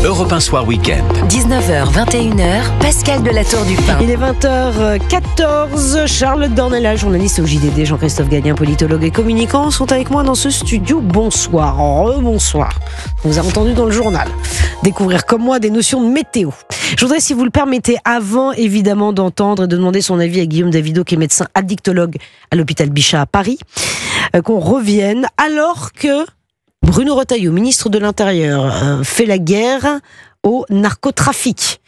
Europe 1 Soir Week-end. 19h, 21h, Pascal de la Tour du Pin. Il est 20h14. Charlotte Dornelas, journaliste au JDD, Jean-Christophe Gallien, politologue et communicant, sont avec moi dans ce studio. Bonsoir, bonsoir. On vous a entendu dans le journal découvrir comme moi des notions de météo. Je voudrais, si vous le permettez, avant évidemment d'entendre et de demander son avis à Guillaume Davido, qui est médecin addictologue à l'hôpital Bichat à Paris, qu'on revienne alors que Bruno Retailleau, ministre de l'Intérieur, fait la guerre au narcotrafic.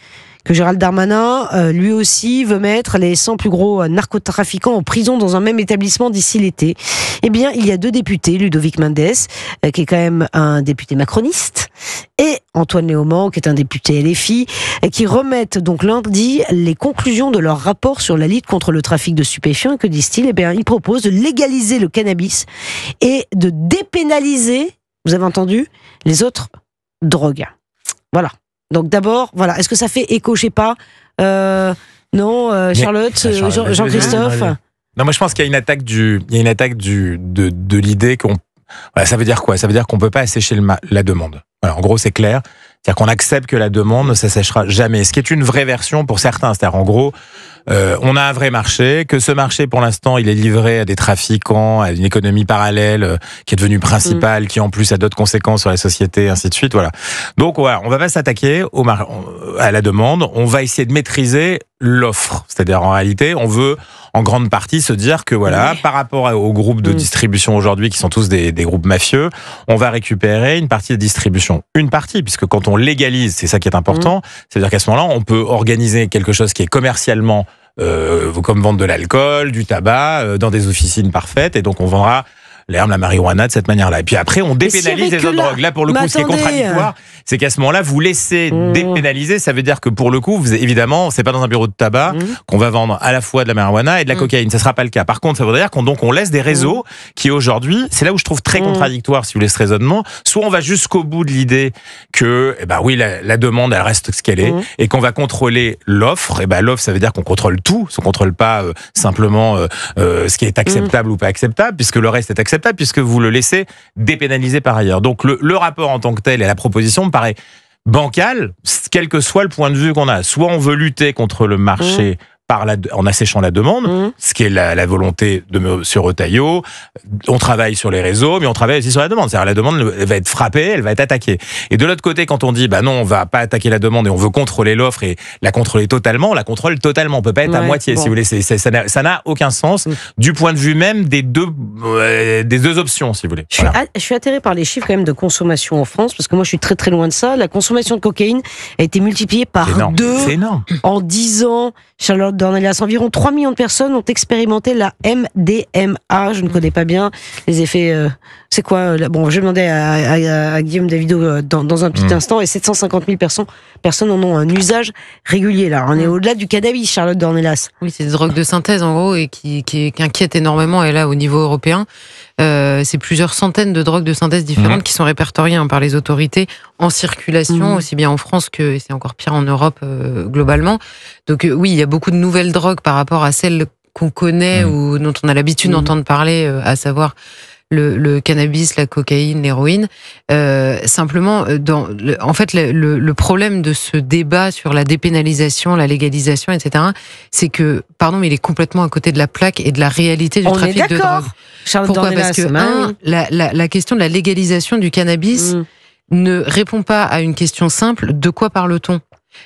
Que Gérald Darmanin, lui aussi, veut mettre les 100 plus gros narcotrafiquants en prison dans un même établissement d'ici l'été. Eh bien, il y a deux députés, Ludovic Mendes, qui est quand même un député macroniste, et Antoine Léaumont, qui est un député LFI, qui remettent donc lundi les conclusions de leur rapport sur la lutte contre le trafic de stupéfiants. Et que disent-ils ? Eh bien, ils proposent de légaliser le cannabis et de dépénaliser, vous avez entendu, les autres drogues. Voilà. Donc d'abord, voilà. Est-ce que ça fait écho, je sais pas, non, Charlotte, Jean-Christophe. Non, moi je pense qu'il y a une attaque de l'idée qu'on. Voilà, ça veut dire quoi ? Ça veut dire qu'on peut pas assécher la demande. Voilà, en gros, c'est clair. C'est-à-dire qu'on accepte que la demande ne s'assèchera jamais. Ce qui est une vraie version pour certains. C'est-à-dire, en gros, on a un vrai marché, que ce marché, pour l'instant, il est livré à des trafiquants, à une économie parallèle qui est devenue principale, qui en plus a d'autres conséquences sur la société, ainsi de suite. Voilà. Donc, voilà, on va pas s'attaquer à la demande. On va essayer de maîtriser l'offre. C'est-à-dire, en réalité, on veut en grande partie se dire que voilà, par rapport aux groupes de distribution aujourd'hui, qui sont tous des groupes mafieux, on va récupérer une partie de distribution. Une partie, puisque quand on légalise, c'est ça qui est important, c'est-à-dire qu'à ce moment-là, on peut organiser quelque chose qui est commercialement, comme vendre de l'alcool, du tabac, dans des officines parfaites, et donc on vendra l'herbe, la marijuana de cette manière-là. Et puis après, on dépénalise les autres drogues. Là, pour le coup, ce qui est contradictoire, c'est qu'à ce moment-là, vous laissez dépénaliser. Ça veut dire que pour le coup, évidemment, c'est pas dans un bureau de tabac qu'on va vendre à la fois de la marijuana et de la cocaïne. Ça sera pas le cas. Par contre, ça voudrait dire qu'on laisse des réseaux qui aujourd'hui, c'est là où je trouve très contradictoire, si vous voulez, ce raisonnement. Soit on va jusqu'au bout de l'idée que, oui, la demande, elle reste ce qu'elle est, et qu'on va contrôler l'offre. L'offre, ça veut dire qu'on contrôle tout. On contrôle pas simplement ce qui est acceptable ou pas acceptable, puisque le reste est acceptable, puisque vous le laissez dépénaliser par ailleurs. Donc le rapport en tant que tel et la proposition me paraît bancale, quel que soit le point de vue qu'on a. Soit on veut lutter contre le marché en asséchant la demande, ce qui est la volonté de M. Retailleau. On travaille sur les réseaux, mais on travaille aussi sur la demande. C'est-à-dire la demande, elle va être frappée, elle va être attaquée. Et de l'autre côté, quand on dit non, on va pas attaquer la demande et on veut contrôler l'offre et la contrôler totalement, on la contrôle totalement. On peut pas être à moitié, si vous voulez. Ça n'a aucun sens du point de vue même des deux options, si vous voulez. Je suis atterré par les chiffres quand même de consommation en France, parce que moi je suis très très loin de ça. La consommation de cocaïne a été multipliée par 2 en 10 ans. Charlotte Dornelas, environ 3 millions de personnes ont expérimenté la MDMA. Je ne connais pas bien les effets. C'est quoi ? Bon, je vais demander à Guillaume Davido dans un petit instant. Et 750 000 personnes en ont un usage régulier. Là, on est au-delà du cannabis, Charlotte Dornelas. Oui, c'est des drogues de synthèse en gros et qui inquiètent énormément. Et là, au niveau européen, c'est plusieurs centaines de drogues de synthèse différentes qui sont répertoriées par les autorités en circulation, aussi bien en France que c'est encore pire en Europe globalement. Donc oui, il y a beaucoup de nouvelles drogues par rapport à celles qu'on connaît ou dont on a l'habitude d'entendre parler, à savoir le cannabis, la cocaïne, l'héroïne. Simplement, en fait, le problème de ce débat sur la dépénalisation, la légalisation, etc., c'est que, mais il est complètement à côté de la plaque et de la réalité du trafic de drogue. Pourquoi ? Parce que, la question de la légalisation du cannabis ne répond pas à une question simple, de quoi parle-t-on ?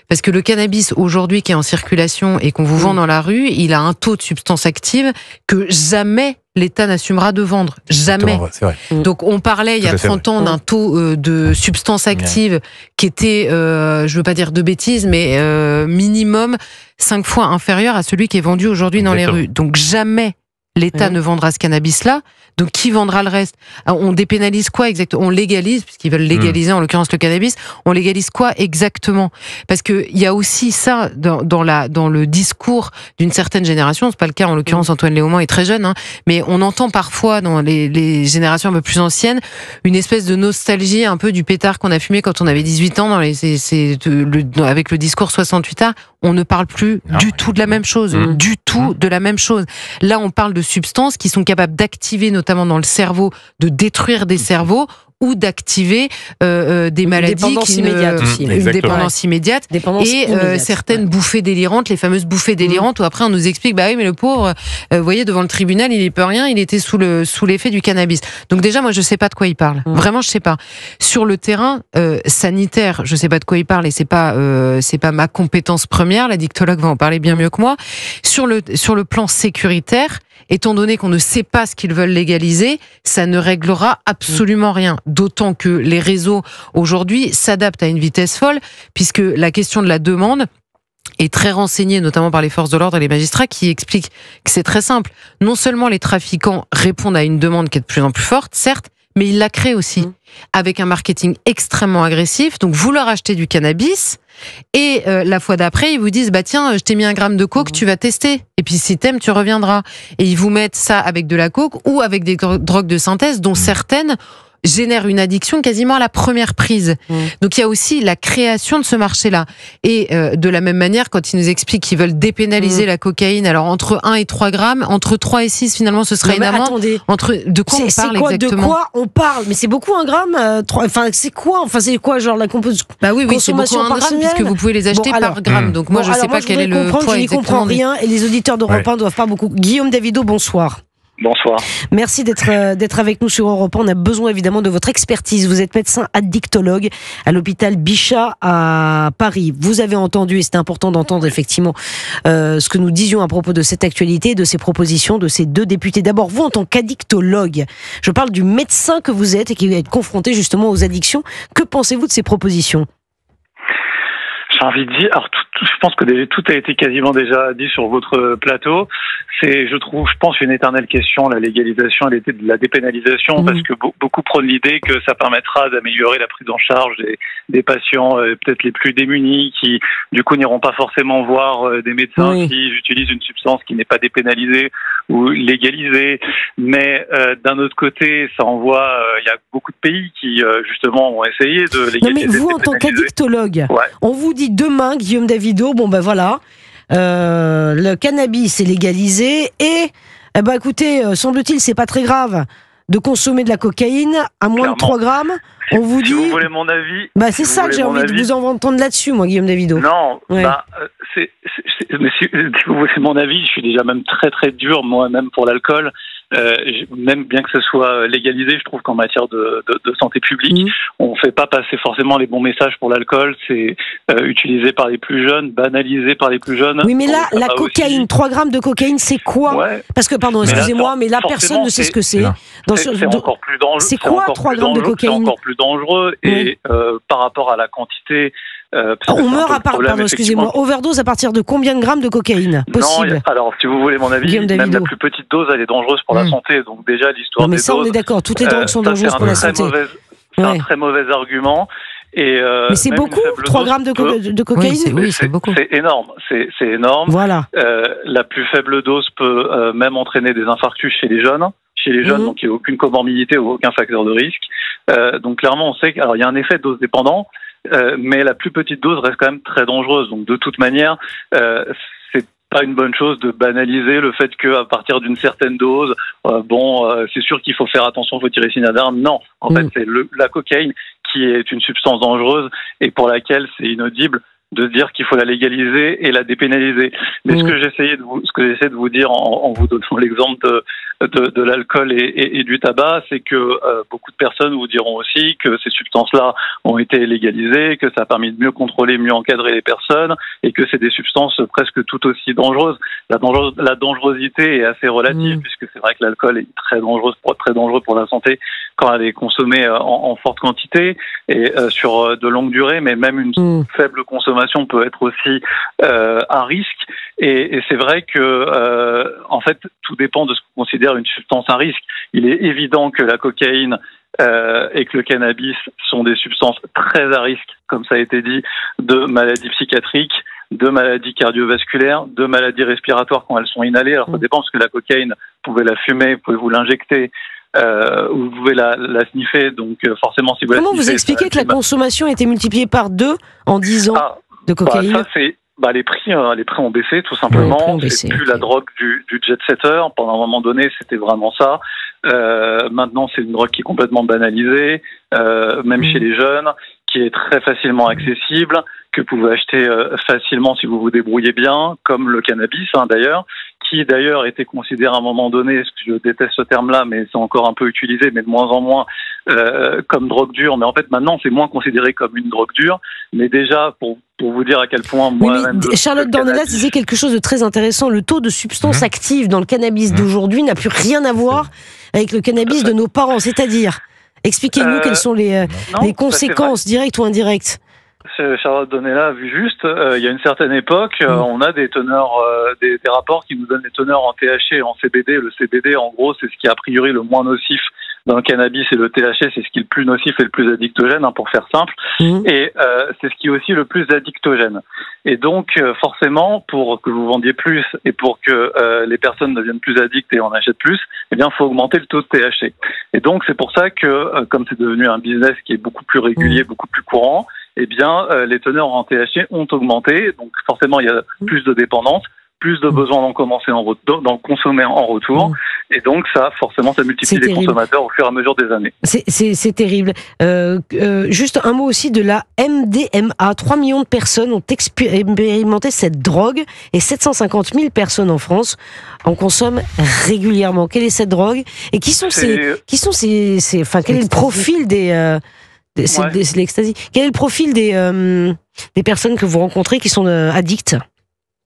Parce que le cannabis aujourd'hui qui est en circulation et qu'on vous vend dans la rue, il a un taux de substance active que jamais l'État n'assumera de vendre. Jamais. C'est vrai. Donc on parlait il y a 30 ans d'un taux de substance active qui était, je veux pas dire de bêtises, mais minimum 5 fois inférieur à celui qui est vendu aujourd'hui dans les rues. Donc jamais l'État ne vendra ce cannabis-là. Donc qui vendra le reste ? On dépénalise quoi exactement ? On légalise, puisqu'ils veulent légaliser en l'occurrence le cannabis, on légalise quoi exactement ? Parce que il y a aussi ça dans le discours d'une certaine génération, c'est pas le cas en l'occurrence, Antoine Léaumont est très jeune, mais on entend parfois dans les générations un peu plus anciennes une espèce de nostalgie un peu du pétard qu'on a fumé quand on avait 18 ans avec le discours 68A. On ne parle plus du tout de la même chose, du tout de la même chose. Là, on parle de substances qui sont capables d'activer notamment dans le cerveau, de détruire des cerveaux ou d'activer des maladies dépendance immédiate aussi. Une dépendance immédiate. Certaines bouffées délirantes, les fameuses bouffées délirantes, où après on nous explique, bah oui, mais le pauvre, vous voyez, devant le tribunal, il y peut rien, il était sous l'effet du cannabis. Donc déjà, moi, je sais pas de quoi il parle. Vraiment, je sais pas. Sur le terrain sanitaire, je sais pas de quoi il parle et c'est pas ma compétence première. La dictologue va en parler bien mieux que moi. Sur le plan sécuritaire, étant donné qu'on ne sait pas ce qu'ils veulent légaliser, ça ne réglera absolument rien. D'autant que les réseaux aujourd'hui s'adaptent à une vitesse folle, puisque la question de la demande est très renseignée, notamment par les forces de l'ordre et les magistrats, qui expliquent que c'est très simple. Non seulement les trafiquants répondent à une demande qui est de plus en plus forte, certes, mais ils la créent aussi, avec un marketing extrêmement agressif. Donc vous leur achetez du cannabis, et la fois d'après, ils vous disent, bah tiens, je t'ai mis 1 gramme de coke, tu vas tester. Et puis si t'aimes, tu reviendras. Et ils vous mettent ça avec de la coke ou avec des drogues de synthèse, dont certaines génère une addiction quasiment à la première prise. Donc il y a aussi la création de ce marché-là. Et de la même manière, quand ils nous expliquent qu'ils veulent dépénaliser la cocaïne, alors entre 1 et 3 grammes, entre 3 et 6 finalement ce serait une amende. Attendez. De quoi on parle exactement? De quoi on parle? Mais c'est beaucoup 1 gramme? Enfin c'est quoi? Enfin c'est quoi genre la composition? Bah oui, c'est beaucoup 1 gramme puisque vous pouvez les acheter par gramme. Donc moi je sais pas quel est le poids exactement. Je n'y comprends rien et les auditeurs d'Europe 1 doivent pas beaucoup. Guillaume Davido, bonsoir. Bonsoir. Merci d'être avec nous sur Europe 1. On a besoin évidemment de votre expertise. Vous êtes médecin addictologue à l'hôpital Bichat à Paris. Vous avez entendu, et c'était important d'entendre effectivement ce que nous disions à propos de cette actualité, de ces propositions de ces 2 députés. D'abord, vous en tant qu'addictologue, je parle du médecin que vous êtes et qui va être confronté justement aux addictions. Que pensez-vous de ces propositions ? J'ai envie de dire, alors je pense que tout a été quasiment déjà dit sur votre plateau. C'est, je pense, une éternelle question, la légalisation et la dépénalisation, parce que beaucoup prônent l'idée que ça permettra d'améliorer la prise en charge des patients peut-être les plus démunis, qui du coup n'iront pas forcément voir des médecins s'ils utilisent une substance qui n'est pas dépénalisée ou légalisée. Mais d'un autre côté, ça envoie, il y a beaucoup de pays qui justement ont essayé de légaliser. Non mais vous, en tant qu'addictologue, on vous dit demain, Guillaume Davido, bon ben voilà, le cannabis est légalisé et, écoutez, semble-t-il, c'est pas très grave de consommer de la cocaïne à moins de 3 grammes. On vous dit. Si vous voulez mon avis. C'est ça que j'ai envie de vous entendre là-dessus, moi, Guillaume Davido. Non, mais si vous voulez mon avis, je suis déjà même très très dur, moi-même, pour l'alcool. Même bien que ce soit légalisé, je trouve qu'en matière de santé publique, on ne fait pas passer forcément les bons messages pour l'alcool. C'est utilisé par les plus jeunes, banalisé par les plus jeunes. Oui, mais là, la cocaïne, aussi. 3 grammes de cocaïne, c'est quoi? Parce que, pardon, excusez-moi, mais là, personne ne sait ce que c'est. C'est encore plus dangereux. C'est quoi 3 grammes de cocaïne? C'est encore plus dangereux. Et par rapport à la quantité... on meurt excusez-moi, overdose à partir de combien de grammes de cocaïne possible? Non, alors si vous voulez mon avis, même la plus petite dose, elle est dangereuse pour la santé. Donc déjà l'histoire des doses. On est d'accord, toutes les drogues sont dangereuses pour la santé. C'est un très mauvais argument. Mais c'est beaucoup, 3 grammes de cocaïne? Oui, c'est beaucoup. C'est énorme, c'est énorme. Voilà. La plus faible dose peut même entraîner des infarctus chez les jeunes. Donc il n'y a aucune comorbidité ou aucun facteur de risque. Donc clairement, on sait qu'il y a un effet dose dépendant. Mais la plus petite dose reste quand même très dangereuse. Donc de toute manière, c'est pas une bonne chose de banaliser le fait qu'à partir d'une certaine dose, c'est sûr qu'il faut faire attention, faut tirer signe d'alarme. Non, en fait, c'est la cocaïne qui est une substance dangereuse et pour laquelle c'est inaudible de dire qu'il faut la légaliser et la dépénaliser. Mais ce que j'essaie de vous dire en vous donnant l'exemple de l'alcool et du tabac, c'est que beaucoup de personnes vous diront aussi que ces substances-là ont été légalisées, que ça a permis de mieux contrôler, mieux encadrer les personnes et que c'est des substances presque tout aussi dangereuses. La dangerosité est assez relative puisque c'est vrai que l'alcool est très dangereux pour la santé quand elle est consommée en forte quantité et sur de longues durées, mais même une faible consommation peut être aussi un risque. Et c'est vrai que en fait, tout dépend de ce qu'on considère une substance à risque. Il est évident que la cocaïne et que le cannabis sont des substances très à risque, comme ça a été dit, de maladies psychiatriques, de maladies cardiovasculaires, de maladies respiratoires quand elles sont inhalées. Alors ça dépend parce que la cocaïne, vous pouvez la fumer, vous pouvez vous l'injecter, vous pouvez la sniffer. Donc forcément, si vous Comment vous expliquez que la consommation a été multipliée par 2 en 10 ans de cocaïne? les prix ont baissé tout simplement. C'est plus la drogue du jet-setter. Pendant un moment donné, c'était vraiment ça. Maintenant, c'est une drogue qui est complètement banalisée, même chez les jeunes, qui est très facilement accessible, que vous pouvez acheter facilement si vous vous débrouillez bien, comme le cannabis d'ailleurs, qui d'ailleurs était considéré à un moment donné, parce que je déteste ce terme-là, mais c'est encore un peu utilisé, mais de moins en moins, comme drogue dure. Mais en fait, maintenant, c'est moins considéré comme une drogue dure. Mais déjà, pour vous dire à quel point moi-même... Charlotte Dornelas disait quelque chose de très intéressant. Le taux de substances actives dans le cannabis d'aujourd'hui n'a plus rien à voir avec le cannabis de nos parents. C'est-à-dire, expliquez-nous quelles sont les conséquences directes ou indirectes. Charlotte Dornelas a vu juste, il y a une certaine époque, on a des teneurs, des rapports qui nous donnent des teneurs en THC et en CBD. Le CBD, en gros, c'est ce qui est a priori le moins nocif dans le cannabis, et le THC, c'est ce qui est le plus nocif et le plus addictogène, pour faire simple. Et c'est ce qui est aussi le plus addictogène. Et donc, forcément, pour que vous vendiez plus et pour que les personnes deviennent plus addictes et en achètent plus, eh bien, il faut augmenter le taux de THC. Et donc, c'est pour ça que, comme c'est devenu un business qui est beaucoup plus régulier, beaucoup plus courant, eh bien, les teneurs en THC ont augmenté. Donc, forcément, il y a plus de dépendance, plus de besoin d'en consommer en retour. Et donc, ça multiplie les consommateurs au fur et à mesure des années. C'est terrible. Juste un mot aussi de la MDMA. 3 millions de personnes ont expérimenté cette drogue et 750 000 personnes en France en consomment régulièrement. Quelle est cette drogue? Et quel est le profil c'est l'ecstasy. Quel est le profil des personnes que vous rencontrez qui sont addictes?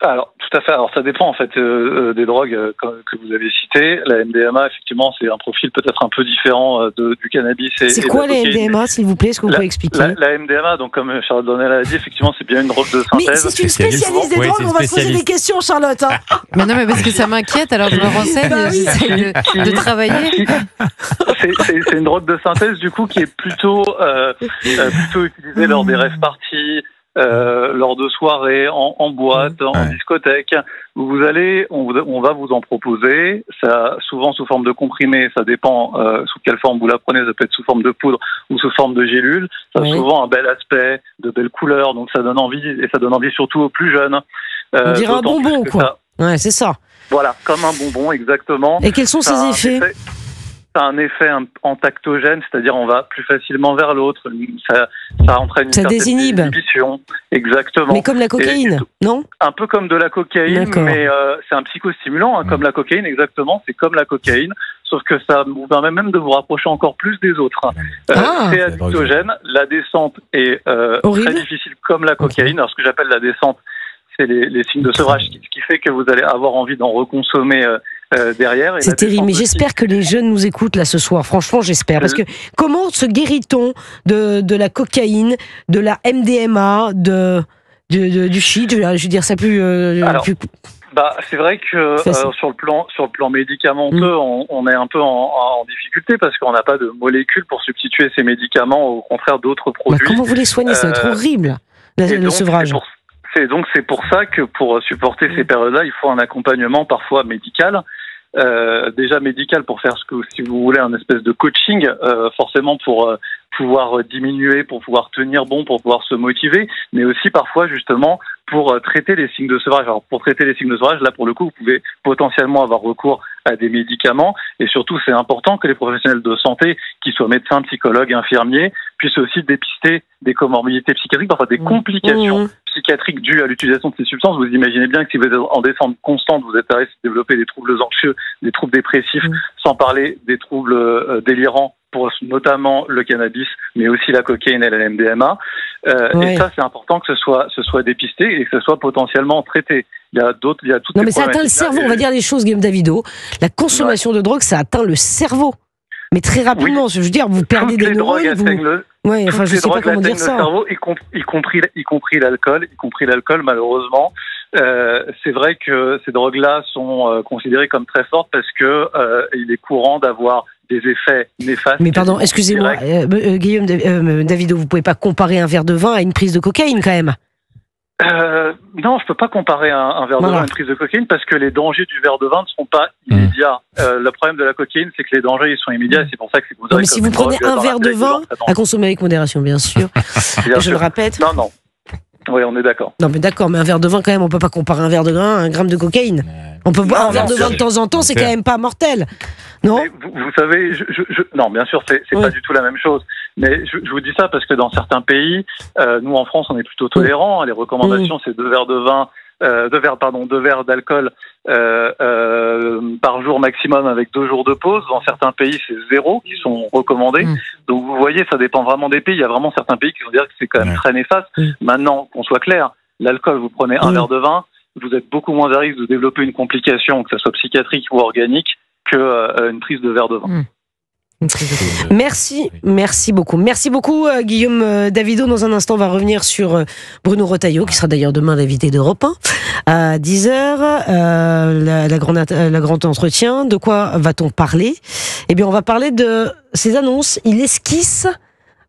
Alors, tout à fait. Alors, ça dépend en fait des drogues que vous avez citées. La MDMA, effectivement, c'est un profil peut-être un peu différent du cannabis. C'est quoi la MDMA, s'il vous plaît? Est-ce que vous pouvez expliquer? La MDMA, donc comme Charlotte Dornelas l'a dit, effectivement, c'est bien une drogue de synthèse. Mais c'est une spécialiste des drogues. On va se poser des questions, Charlotte. Mais non, mais parce que ça m'inquiète. Alors je me renseigne, j'essaie de travailler. C'est une drogue de synthèse du coup qui est plutôt utilisée lors des rave parties. Lors de soirées, en boîte, en discothèque, où on va vous en proposer, ça, souvent sous forme de comprimé, ça dépend sous quelle forme vous la prenez, ça peut être sous forme de poudre ou sous forme de gélule, ça a souvent un bel aspect, de belles couleurs, donc ça donne envie, et ça donne envie surtout aux plus jeunes. On dirait un bonbon, quoi. Ouais, c'est ça. Voilà, comme un bonbon, exactement. Et quels sont ses effets? Ça a un effet entactogène, c'est-à-dire on va plus facilement vers l'autre. Ça entraîne une certaine désinhibition. Exactement. Mais comme la cocaïne, non? Un peu comme de la cocaïne, mais c'est un psychostimulant, comme la cocaïne, exactement. C'est comme la cocaïne, sauf que ça vous permet même de vous rapprocher encore plus des autres. C'est addictogène. La descente est très difficile comme la cocaïne. Alors ce que j'appelle la descente, c'est les signes de sevrage, ce qui fait que vous allez avoir envie d'en reconsommer derrière. C'est terrible, mais j'espère que les jeunes nous écoutent là ce soir. Franchement, j'espère. Parce que comment se guérit-on de la cocaïne, de la MDMA, du shit, je veux dire ça plus... c'est vrai que sur le plan médicamenteux, on est un peu en difficulté parce qu'on n'a pas de molécules pour substituer ces médicaments, au contraire d'autres produits. Comment vous les soignez? Ça va être horrible, le sevrage. C'est pour ça que pour supporter ces périodes-là, il faut un accompagnement parfois médical. Déjà médical pour faire si vous voulez, un espèce de coaching, forcément pour pouvoir diminuer, pour pouvoir tenir bon, pour pouvoir se motiver, mais aussi parfois justement pour traiter les signes de sevrage. Alors pour traiter les signes de sevrage, là pour le coup, vous pouvez potentiellement avoir recours à des médicaments, et surtout c'est important que les professionnels de santé, qu'ils soient médecins, psychologues, infirmiers, puissent aussi dépister des comorbidités psychiatriques, parfois des complications psychiatriques dues à l'utilisation de ces substances. Vous imaginez bien que si vous êtes en descente constante, vous êtes à risque de développer des troubles anxieux, des troubles dépressifs, sans parler des troubles délirants, pour notamment le cannabis, mais aussi la cocaïne et la MDMA. Et ça, c'est important que ce soit dépisté et que ce soit potentiellement traité. Il y a toutes non, mais ça atteint le cerveau, on va dire les choses, Guillaume Davido. La consommation de drogue, ça atteint le cerveau. Mais très rapidement, je veux dire, vous perdez des neurones. Je sais pas comment dire ça. Le cerveau, y compris l'alcool, malheureusement. C'est vrai que ces drogues-là sont considérées comme très fortes parce que il est courant d'avoir des effets néfastes. Mais pardon, excusez-moi, Guillaume Davido, vous pouvez pas comparer un verre de vin à une prise de cocaïne quand même? Non, je peux pas comparer un verre de vin à une prise de cocaïne parce que les dangers du verre de vin ne sont pas immédiats. Le problème de la cocaïne, c'est que les dangers ils sont immédiats. C'est pour ça que c'est considéré. Non, mais si vous prenez un verre de vin à consommer avec modération, bien sûr. Je le répète. Non. Oui, on est d'accord. Non, mais d'accord, mais un verre de vin, quand même, on peut pas comparer un verre de grain à un gramme de cocaïne. On peut boire un verre de vin de temps en temps, c'est quand même pas mortel. Non? Vous savez, non, bien sûr, c'est pas du tout la même chose. Mais je vous dis ça parce que dans certains pays, nous en France, on est plutôt tolérants. Les recommandations, c'est 2 verres de vin, 2 verres d'alcool par jour maximum avec 2 jours de pause. Dans certains pays, c'est 0 qui sont recommandés. Donc vous voyez, ça dépend vraiment des pays. Il y a vraiment certains pays qui vont dire que c'est quand même très néfaste. Maintenant, qu'on soit clair, l'alcool, vous prenez un verre de vin, vous êtes beaucoup moins à risque de développer une complication, que ce soit psychiatrique ou organique, qu'une prise de verre de vin. Merci beaucoup. Merci beaucoup, Guillaume Davido. Dans un instant, on va revenir sur Bruno Retailleau, qui sera d'ailleurs demain l'invité d'Europe 1 à 10h. La grande entretien. De quoi va-t-on parler? Eh bien, on va parler de ces annonces. Il esquisse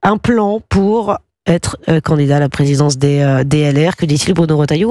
un plan pour être candidat à la présidence des LR. Que dit-il, Bruno Retailleau?